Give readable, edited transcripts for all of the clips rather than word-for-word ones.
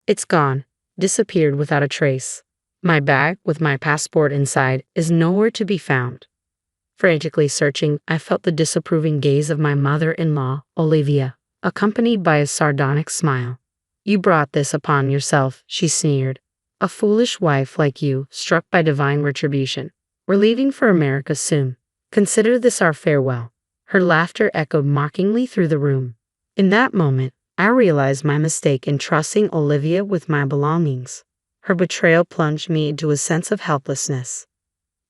It's gone, disappeared without a trace. My bag, with my passport inside, is nowhere to be found. Frantically searching, I felt the disapproving gaze of my mother-in-law, Olivia, accompanied by a sardonic smile. "You brought this upon yourself," she sneered. "A foolish wife like you, struck by divine retribution. We're leaving for America soon. Consider this our farewell." Her laughter echoed mockingly through the room. In that moment, I realized my mistake in trusting Olivia with my belongings. Her betrayal plunged me into a sense of helplessness.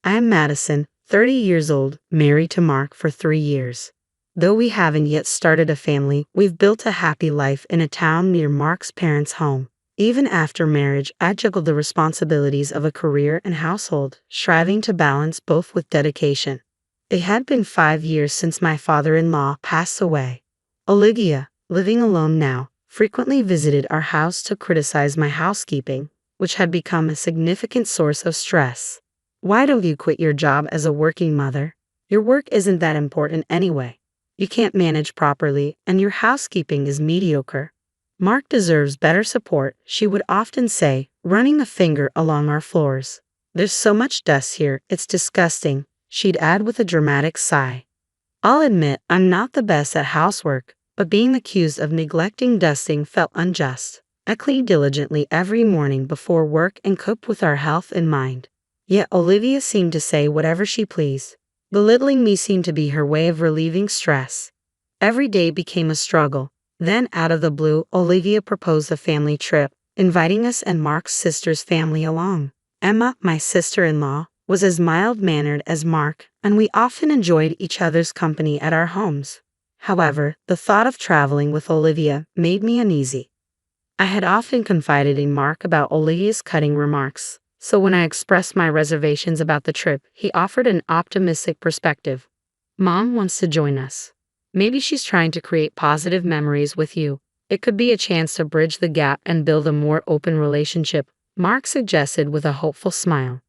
I am Madison, 30 years old, married to Mark for 3 years. Though we haven't yet started a family, we've built a happy life in a town near Mark's parents' home. Even after marriage, I juggled the responsibilities of a career and household, striving to balance both with dedication. It had been 5 years since my father-in-law passed away. Olivia, living alone now, frequently visited our house to criticize my housekeeping, which had become a significant source of stress. "Why don't you quit your job as a working mother? Your work isn't that important anyway. You can't manage properly, and your housekeeping is mediocre. Mark deserves better support," she would often say, running a finger along our floors. "There's so much dust here, it's disgusting," she'd add with a dramatic sigh. I'll admit I'm not the best at housework, but being accused of neglecting dusting felt unjust. I cleaned diligently every morning before work and cooked with our health in mind. Yet Olivia seemed to say whatever she pleased. Belittling me seemed to be her way of relieving stress. Every day became a struggle. Then, out of the blue, Olivia proposed a family trip, inviting us and Mark's sister's family along. Emma, my sister-in-law, was as mild-mannered as Mark, and we often enjoyed each other's company at our homes. However, the thought of traveling with Olivia made me uneasy. I had often confided in Mark about Olivia's cutting remarks, so when I expressed my reservations about the trip, he offered an optimistic perspective. "Mom wants to join us. Maybe she's trying to create positive memories with you. It could be a chance to bridge the gap and build a more open relationship," Mark suggested with a hopeful smile.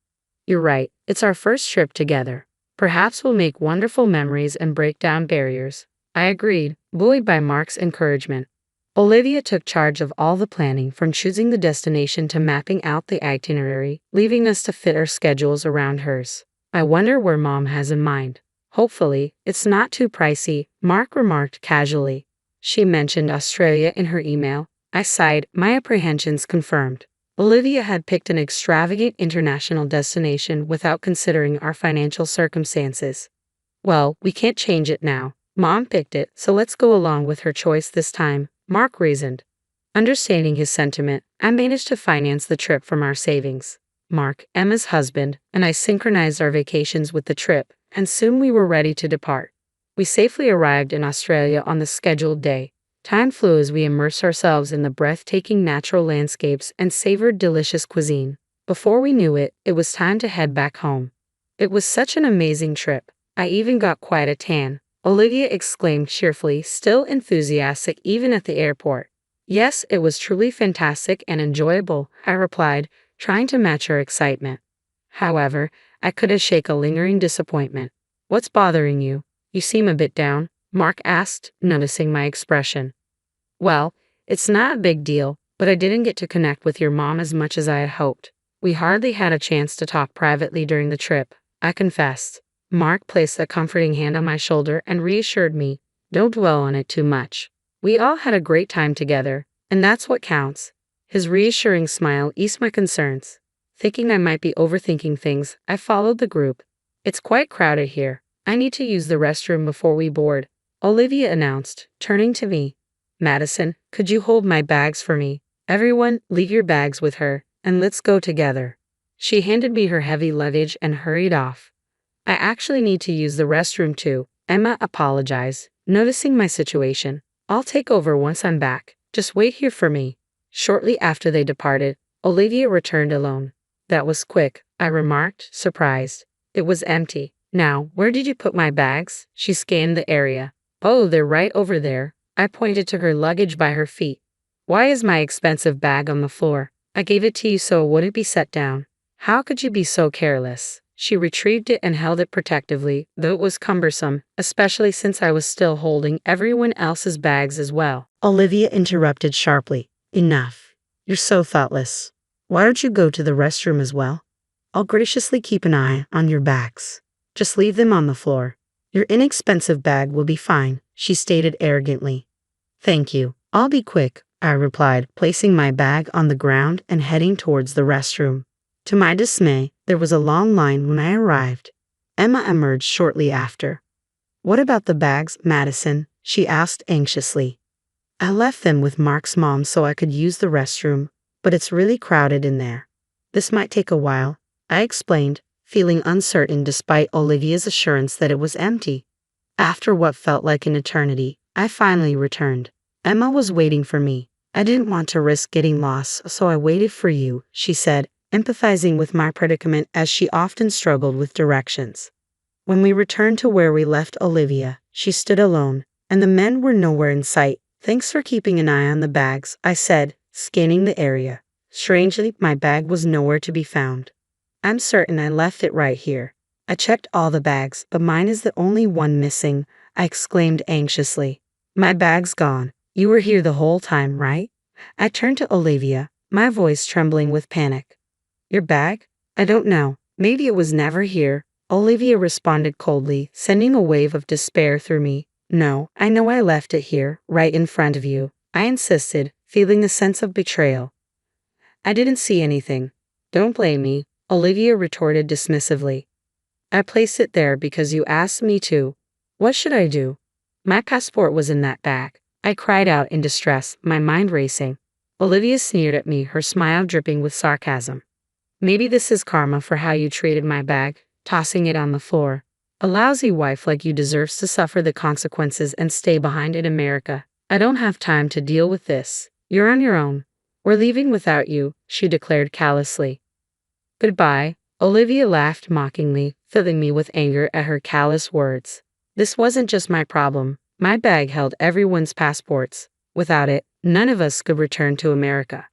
"You're right, it's our first trip together. Perhaps we'll make wonderful memories and break down barriers." I agreed, buoyed by Mark's encouragement. Olivia took charge of all the planning, from choosing the destination to mapping out the itinerary, leaving us to fit our schedules around hers. "I wonder where Mom has in mind. Hopefully, it's not too pricey," Mark remarked casually. She mentioned Australia in her email. I sighed, my apprehensions confirmed. Olivia had picked an extravagant international destination without considering our financial circumstances. "Well, we can't change it now. Mom picked it, so let's go along with her choice this time," Mark reasoned. Understanding his sentiment, I managed to finance the trip from our savings. Mark, Emma's husband, and I synchronized our vacations with the trip, and soon we were ready to depart. We safely arrived in Australia on the scheduled day. Time flew as we immersed ourselves in the breathtaking natural landscapes and savored delicious cuisine. Before we knew it, it was time to head back home. "It was such an amazing trip. I even got quite a tan," Olivia exclaimed cheerfully, still enthusiastic even at the airport. "Yes, it was truly fantastic and enjoyable," I replied, trying to match her excitement. However, I couldn't shake a lingering disappointment. "What's bothering you? You seem a bit down," Mark asked, noticing my expression. "Well, it's not a big deal, but I didn't get to connect with your mom as much as I had hoped. We hardly had a chance to talk privately during the trip," I confessed. Mark placed a comforting hand on my shoulder and reassured me, "Don't dwell on it too much. We all had a great time together, and that's what counts." His reassuring smile eased my concerns. Thinking I might be overthinking things, I followed the group. "It's quite crowded here. I need to use the restroom before we board," Olivia announced, turning to me. "Madison, could you hold my bags for me? Everyone, leave your bags with her, and let's go together." She handed me her heavy luggage and hurried off. "I actually need to use the restroom too," Emma apologized, noticing my situation. "I'll take over once I'm back. Just wait here for me." Shortly after they departed, Olivia returned alone. "That was quick," I remarked, surprised. "It was empty. Now, where did you put my bags?" She scanned the area. "Oh, they're right over there." I pointed to her luggage by her feet. "Why is my expensive bag on the floor? I gave it to you so it wouldn't be set down." "How could you be so careless?" She retrieved it and held it protectively, though it was cumbersome, especially since I was still holding everyone else's bags as well. Olivia interrupted sharply. "Enough. You're so thoughtless. Why don't you go to the restroom as well? I'll graciously keep an eye on your bags. Just leave them on the floor. Your inexpensive bag will be fine, she stated arrogantly. Thank you. I'll be quick, I replied, placing my bag on the ground and heading towards the restroom. To my dismay, there was a long line when I arrived. Emma emerged shortly after. What about the bags, Madison? She asked anxiously. I left them with Mark's mom so I could use the restroom, but it's really crowded in there. This might take a while, I explained, feeling uncertain despite Olivia's assurance that it was empty. After what felt like an eternity, I finally returned. Emma was waiting for me. I didn't want to risk getting lost, so I waited for you, she said, empathizing with my predicament as she often struggled with directions. When we returned to where we left Olivia, she stood alone, and the men were nowhere in sight. Thanks for keeping an eye on the bags, I said, scanning the area. Strangely, my bag was nowhere to be found. I'm certain I left it right here. I checked all the bags, but mine is the only one missing, I exclaimed anxiously. My bag's gone. You were here the whole time, right? I turned to Olivia, my voice trembling with panic. Your bag? I don't know. Maybe it was never here, Olivia responded coldly, sending a wave of despair through me. No, I know I left it here, right in front of you, I insisted, feeling a sense of betrayal. I didn't see anything. Don't blame me, Olivia retorted dismissively. I placed it there because you asked me to. What should I do? My passport was in that bag. I cried out in distress, my mind racing. Olivia sneered at me, her smile dripping with sarcasm. Maybe this is karma for how you treated my bag, tossing it on the floor. A lousy wife like you deserves to suffer the consequences and stay behind in America. I don't have time to deal with this. You're on your own. We're leaving without you, she declared callously. Goodbye, Olivia laughed mockingly, filling me with anger at her callous words. This wasn't just my problem. My bag held everyone's passports. Without it, none of us could return to America.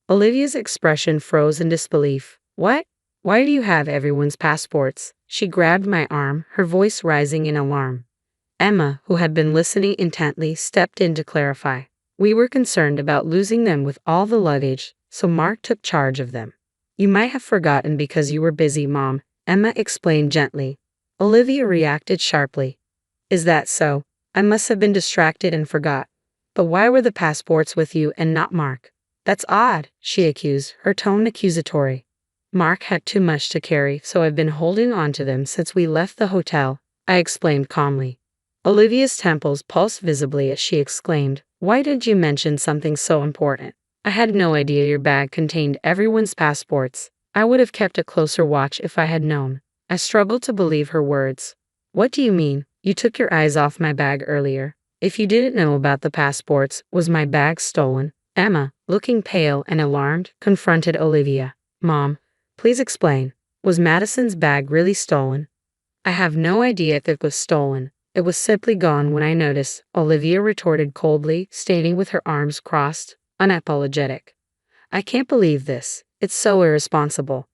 Olivia's expression froze in disbelief. What? Why do you have everyone's passports? She grabbed my arm, her voice rising in alarm. Emma, who had been listening intently, stepped in to clarify. We were concerned about losing them with all the luggage, so Mark took charge of them. You might have forgotten because you were busy, Mom, Emma explained gently. Olivia reacted sharply. Is that so? I must have been distracted and forgot. But why were the passports with you and not Mark? That's odd, she accused, her tone accusatory. Mark had too much to carry, so I've been holding on to them since we left the hotel, I explained calmly. Olivia's temples pulsed visibly as she exclaimed, Why did you mention something so important? I had no idea your bag contained everyone's passports. I would have kept a closer watch if I had known. I struggled to believe her words. What do you mean? You took your eyes off my bag earlier. If you didn't know about the passports, was my bag stolen? Emma, looking pale and alarmed, confronted Olivia. Mom, please explain. Was Madison's bag really stolen? I have no idea if it was stolen. It was simply gone when I noticed, Olivia retorted coldly, stating with her arms crossed, unapologetic. I can't believe this. It's so irresponsible.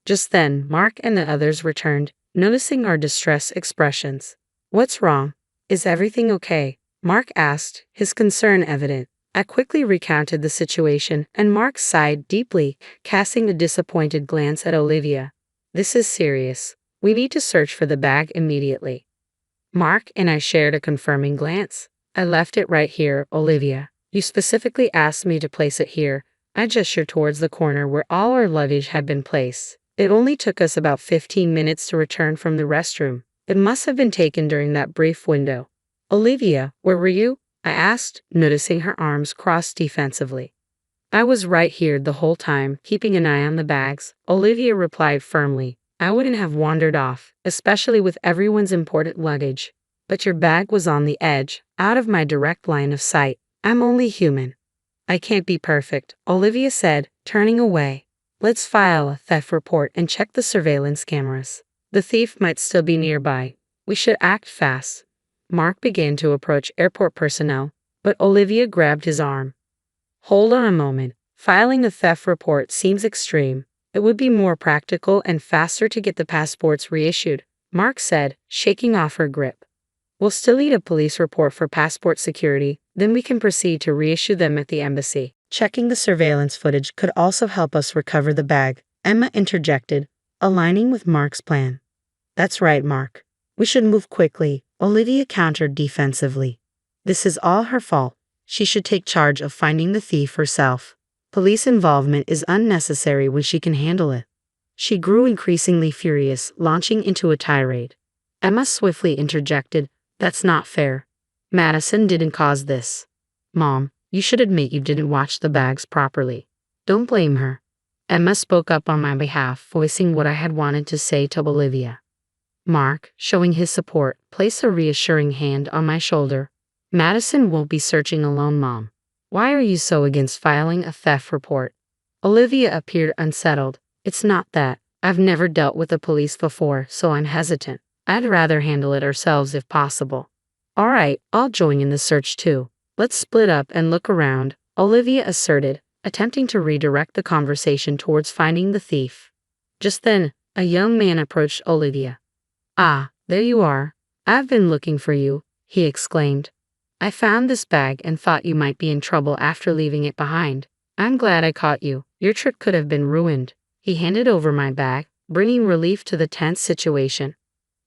Just then, Mark and the others returned, noticing our distressed expressions. What's wrong? Is everything okay? Mark asked, his concern evident. I quickly recounted the situation, and Mark sighed deeply, casting a disappointed glance at Olivia. This is serious. We need to search for the bag immediately. Mark and I shared a confirming glance. I left it right here, Olivia. You specifically asked me to place it here. I gestured towards the corner where all our luggage had been placed. It only took us about 15 minutes to return from the restroom. It must have been taken during that brief window. Olivia, where were you? I asked, noticing her arms crossed defensively. I was right here the whole time, keeping an eye on the bags, Olivia replied firmly. I wouldn't have wandered off, especially with everyone's important luggage. But your bag was on the edge, out of my direct line of sight. I'm only human. I can't be perfect, Olivia said, turning away. Let's file a theft report and check the surveillance cameras. The thief might still be nearby. We should act fast. Mark began to approach airport personnel, but Olivia grabbed his arm. Hold on a moment. Filing a theft report seems extreme. It would be more practical and faster to get the passports reissued, Mark said, shaking off her grip. We'll still need a police report for passport security, then we can proceed to reissue them at the embassy. Checking the surveillance footage could also help us recover the bag, Emma interjected, aligning with Mark's plan. That's right, Mark. We should move quickly, Olivia countered defensively. This is all her fault. She should take charge of finding the thief herself. Police involvement is unnecessary when she can handle it. She grew increasingly furious, launching into a tirade. Emma swiftly interjected, That's not fair. Madison didn't cause this. Mom, you should admit you didn't watch the bags properly. Don't blame her. Emma spoke up on my behalf, voicing what I had wanted to say to Olivia. Mark, showing his support, placed a reassuring hand on my shoulder. Madison won't be searching alone, Mom. Why are you so against filing a theft report? Olivia appeared unsettled. It's not that. I've never dealt with the police before, so I'm hesitant. I'd rather handle it ourselves if possible. All right, I'll join in the search too. Let's split up and look around, Olivia asserted, attempting to redirect the conversation towards finding the thief. Just then, a young man approached Olivia. Ah, there you are. I've been looking for you, he exclaimed. I found this bag and thought you might be in trouble after leaving it behind. I'm glad I caught you. Your trip could have been ruined. He handed over my bag, bringing relief to the tense situation.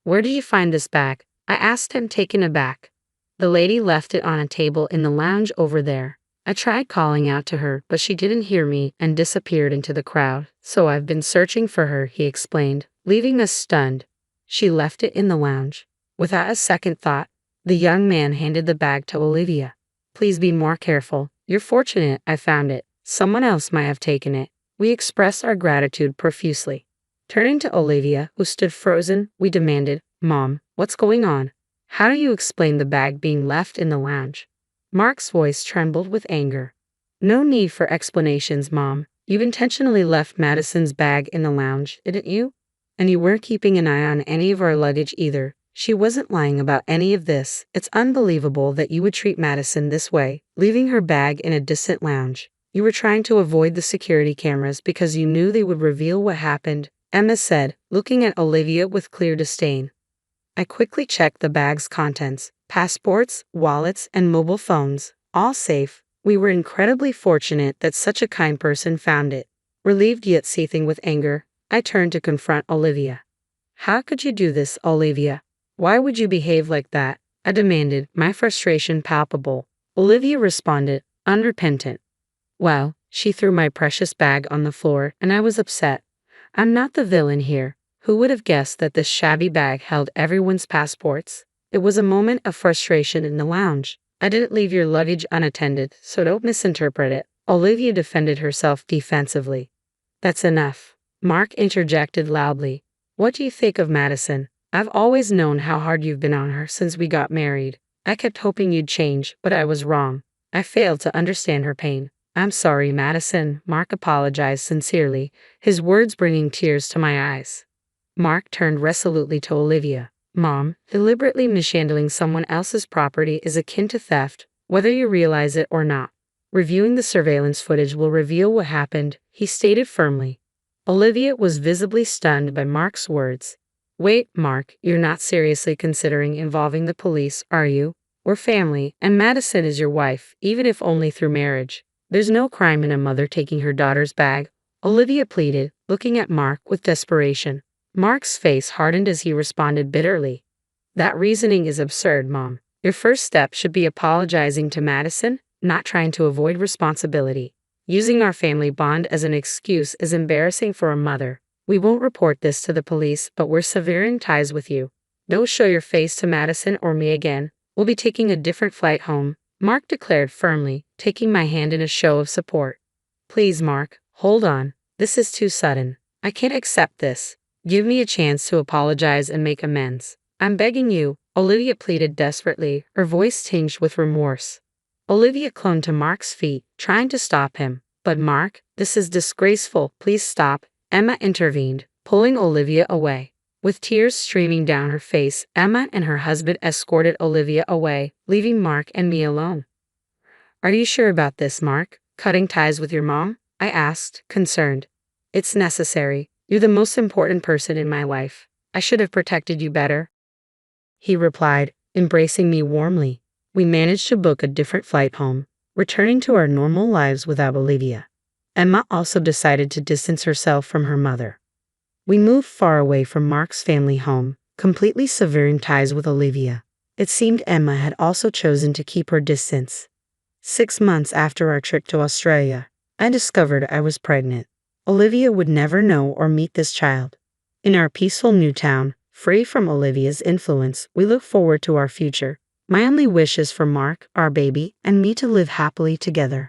Where did you find this bag? I asked him, taken aback. The lady left it on a table in the lounge over there. I tried calling out to her, but she didn't hear me and disappeared into the crowd. So I've been searching for her, he explained, leaving us stunned. She left it in the lounge. Without a second thought, the young man handed the bag to Olivia. Please be more careful. You're fortunate I found it. Someone else might have taken it. We expressed our gratitude profusely. Turning to Olivia, who stood frozen, we demanded, Mom, what's going on? How do you explain the bag being left in the lounge? Mark's voice trembled with anger. No need for explanations, Mom. You intentionally left Madison's bag in the lounge, didn't you? And you weren't keeping an eye on any of our luggage either. She wasn't lying about any of this. It's unbelievable that you would treat Madison this way, leaving her bag in a distant lounge. You were trying to avoid the security cameras because you knew they would reveal what happened, Emma said, looking at Olivia with clear disdain. I quickly checked the bag's contents, passports, wallets, and mobile phones, all safe. We were incredibly fortunate that such a kind person found it. Relieved yet seething with anger, I turned to confront Olivia. How could you do this, Olivia? Why would you behave like that? I demanded, my frustration palpable. Olivia responded, unrepentant. Well, she threw my precious bag on the floor, and I was upset. I'm not the villain here. Who would have guessed that this shabby bag held everyone's passports? It was a moment of frustration in the lounge. I didn't leave your luggage unattended, so don't misinterpret it. Olivia defended herself defensively. That's enough. Mark interjected loudly. What do you think of Madison? I've always known how hard you've been on her since we got married. I kept hoping you'd change, but I was wrong. I failed to understand her pain. I'm sorry, Madison, Mark apologized sincerely, his words bringing tears to my eyes. Mark turned resolutely to Olivia. Mom, deliberately mishandling someone else's property is akin to theft, whether you realize it or not. Reviewing the surveillance footage will reveal what happened, he stated firmly. Olivia was visibly stunned by Mark's words. Wait, Mark, you're not seriously considering involving the police, are you? We're family, and Madison is your wife, even if only through marriage. There's no crime in a mother taking her daughter's bag, Olivia pleaded, looking at Mark with desperation. Mark's face hardened as he responded bitterly. That reasoning is absurd, Mom. Your first step should be apologizing to Madison, not trying to avoid responsibility. Using our family bond as an excuse is embarrassing for a mother. We won't report this to the police, but we're severing ties with you. Don't show your face to Madison or me again. We'll be taking a different flight home, Mark declared firmly, taking my hand in a show of support. Please, Mark, hold on. This is too sudden. I can't accept this. Give me a chance to apologize and make amends. I'm begging you, Olivia pleaded desperately, her voice tinged with remorse. Olivia clung to Mark's feet, trying to stop him. But Mark, this is disgraceful. Please stop. Emma intervened, pulling Olivia away. With tears streaming down her face, Emma and her husband escorted Olivia away, leaving Mark and me alone. Are you sure about this, Mark? Cutting ties with your mom? I asked, concerned. It's necessary. You're the most important person in my life. I should have protected you better. He replied, embracing me warmly. We managed to book a different flight home. returning to our normal lives without Olivia. Emma also decided to distance herself from her mother. We moved far away from Mark's family home, completely severing ties with Olivia. It seemed Emma had also chosen to keep her distance. 6 months after our trip to Australia, I discovered I was pregnant. Olivia would never know or meet this child. In our peaceful new town, free from Olivia's influence, we look forward to our future. My only wish is for Mark, our baby, and me to live happily together.